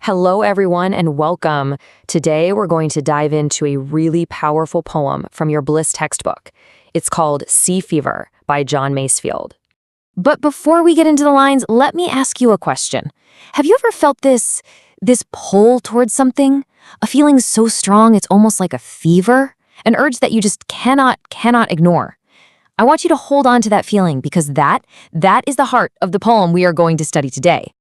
Hello, everyone, and welcome. Today, we're going to dive into a really powerful poem from your Bliss textbook. It's called Sea Fever by John Masefield. But before we get into the lines, let me ask you a question. Have you ever felt this pull towards something? A feeling so strong it's almost like a fever? An urge that you just cannot ignore? I want you to hold on to that feeling because that is the heart of the poem we are going to study today.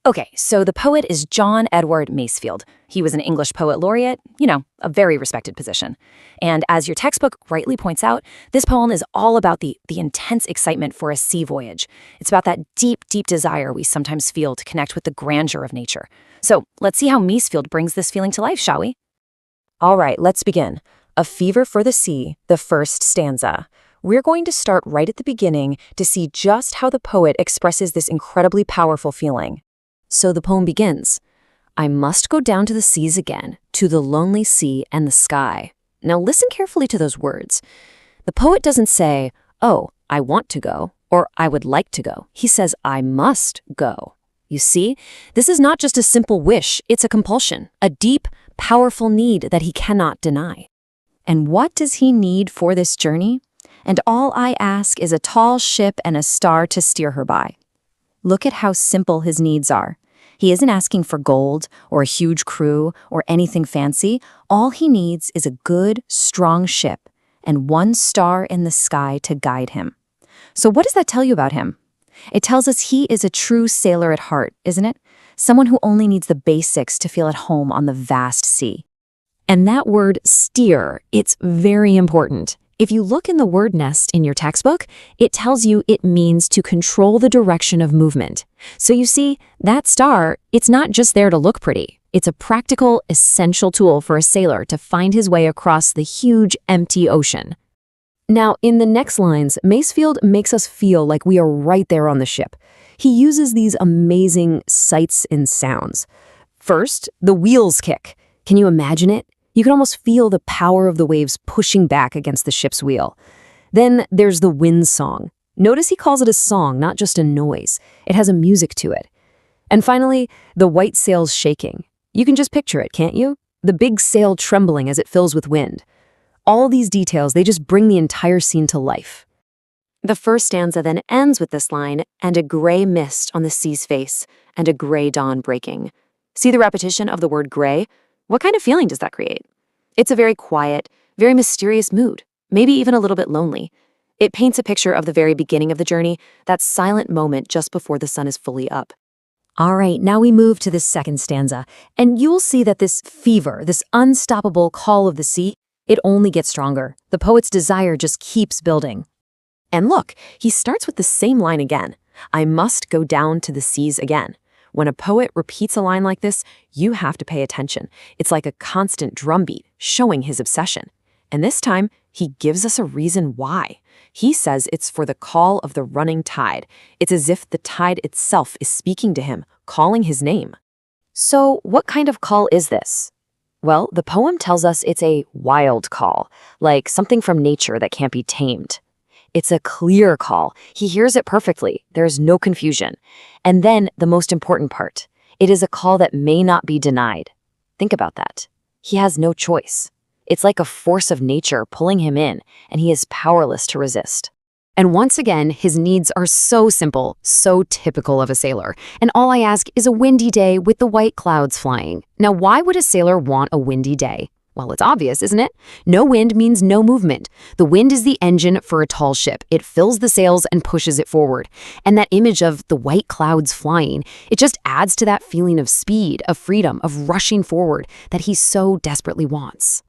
Okay, so the poet is John Edward Masefield. He was an English poet laureate, a very respected position. And as your textbook rightly points out, this poem is all about the intense excitement for a sea voyage. It's about that deep, deep desire we sometimes feel to connect with the grandeur of nature. So let's see how Masefield brings this feeling to life, shall we? All right, let's begin. A Fever for the Sea, the first stanza. We're going to start right at the beginning to see just how the poet expresses this incredibly powerful feeling. So the poem begins, I must go down to the seas again, to the lonely sea and the sky. Now listen carefully to those words. The poet doesn't say, oh, I want to go, or I would like to go. He says, I must go. You see, this is not just a simple wish, it's a compulsion, a deep, powerful need that he cannot deny. And what does he need for this journey? And all I ask is a tall ship and a star to steer her by. Look at how simple his needs are. He isn't asking for gold or a huge crew or anything fancy. All he needs is a good, strong ship and one star in the sky to guide him. So what does that tell you about him? It tells us he is a true sailor at heart, isn't it? Someone who only needs the basics to feel at home on the vast sea. And that word steer, it's very important. If you look in the word nest in your textbook, it tells you it means to control the direction of movement. So you see, that star, it's not just there to look pretty. It's a practical, essential tool for a sailor to find his way across the huge, empty ocean. Now, in the next lines, Masefield makes us feel like we are right there on the ship. He uses these amazing sights and sounds. First, the wheels kick. Can you imagine it? You can almost feel the power of the waves pushing back against the ship's wheel. Then there's the wind song. Notice he calls it a song, not just a noise. It has a music to it. And finally, the white sails shaking. You can just picture it, can't you? The big sail trembling as it fills with wind. All these details, they just bring the entire scene to life. The first stanza then ends with this line, and a gray mist on the sea's face, and a gray dawn breaking. See the repetition of the word gray? What kind of feeling does that create? It's a very quiet, very mysterious mood, maybe even a little bit lonely. It paints a picture of the very beginning of the journey, that silent moment just before the sun is fully up. All right, now we move to this second stanza, and you'll see that this fever, this unstoppable call of the sea, it only gets stronger. The poet's desire just keeps building. And look, he starts with the same line again. I must go down to the seas again. When a poet repeats a line like this, you have to pay attention. It's like a constant drumbeat, showing his obsession. And this time, he gives us a reason why. He says it's for the call of the running tide. It's as if the tide itself is speaking to him, calling his name. So, what kind of call is this? Well, the poem tells us it's a wild call, like something from nature that can't be tamed. It's a clear call. He hears it perfectly. There's no confusion. And then the most important part. It is a call that may not be denied. Think about that. He has no choice. It's like a force of nature pulling him in, and he is powerless to resist. And once again, his needs are so simple, so typical of a sailor. And all I ask is a windy day with the white clouds flying. Now, why would a sailor want a windy day? Well, it's obvious, isn't it? No wind means no movement. The wind is the engine for a tall ship. It fills the sails and pushes it forward. And that image of the white clouds flying, it just adds to that feeling of speed, of freedom, of rushing forward that he so desperately wants.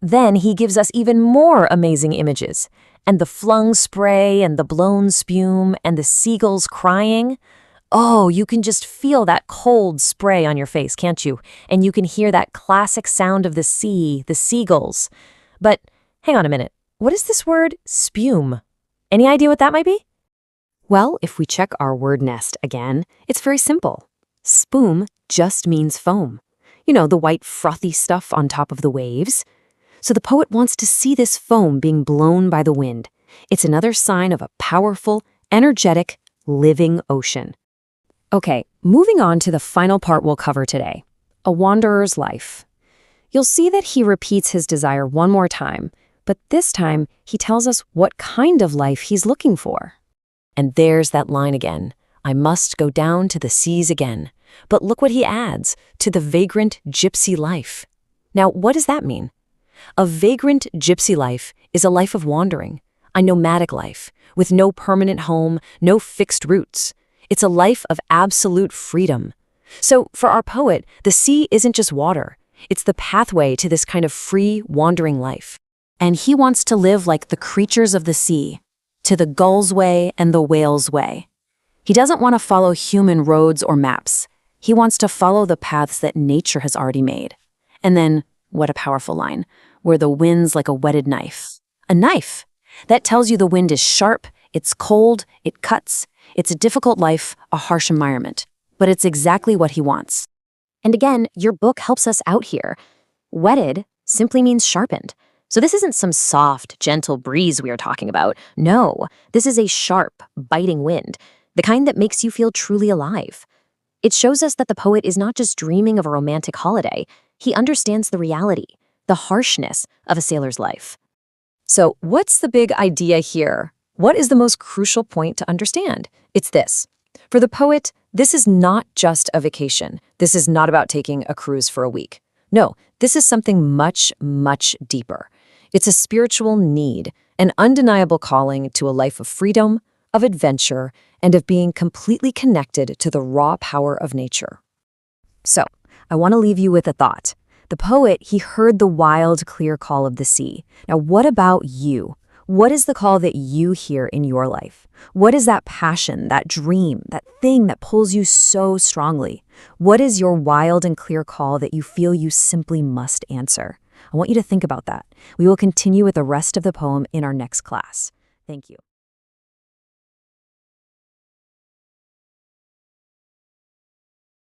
Then he gives us even more amazing images. And the flung spray and the blown spume and the seagulls crying. Oh, you can just feel that cold spray on your face, can't you? And you can hear that classic sound of the sea, the seagulls. But hang on a minute. What is this word, spume? Any idea what that might be? Well, if we check our word nest again, it's very simple. Spume just means foam. You know, the white frothy stuff on top of the waves. So the poet wants to see this foam being blown by the wind. It's another sign of a powerful, energetic, living ocean. Okay, moving on to the final part we'll cover today. A wanderer's life. You'll see that he repeats his desire one more time, but this time he tells us what kind of life he's looking for. And there's that line again. I must go down to the seas again. But look what he adds, to the vagrant gypsy life. Now, what does that mean? A vagrant gypsy life is a life of wandering, a nomadic life, with no permanent home, no fixed roots. It's a life of absolute freedom. So, for our poet, the sea isn't just water. It's the pathway to this kind of free, wandering life. And he wants to live like the creatures of the sea, to the gull's way and the whale's way. He doesn't want to follow human roads or maps. He wants to follow the paths that nature has already made. And then, what a powerful line, where the wind's like a whetted knife. A knife! That tells you the wind is sharp, it's cold, it cuts. It's a difficult life, a harsh environment. But it's exactly what he wants. And again, your book helps us out here. Wetted simply means sharpened. So this isn't some soft, gentle breeze we are talking about. No, this is a sharp, biting wind, the kind that makes you feel truly alive. It shows us that the poet is not just dreaming of a romantic holiday. He understands the reality, the harshness of a sailor's life. So what's the big idea here? What is the most crucial point to understand? It's this. For the poet, this is not just a vacation. This is not about taking a cruise for a week. No, this is something much, much deeper. It's a spiritual need, an undeniable calling to a life of freedom, of adventure, and of being completely connected to the raw power of nature. So, I want to leave you with a thought. The poet, he heard the wild, clear call of the sea. Now, what about you? What is the call that you hear in your life? What is that passion, that dream, that thing that pulls you so strongly? What is your wild and clear call that you feel you simply must answer? I want you to think about that. We will continue with the rest of the poem in our next class. Thank you.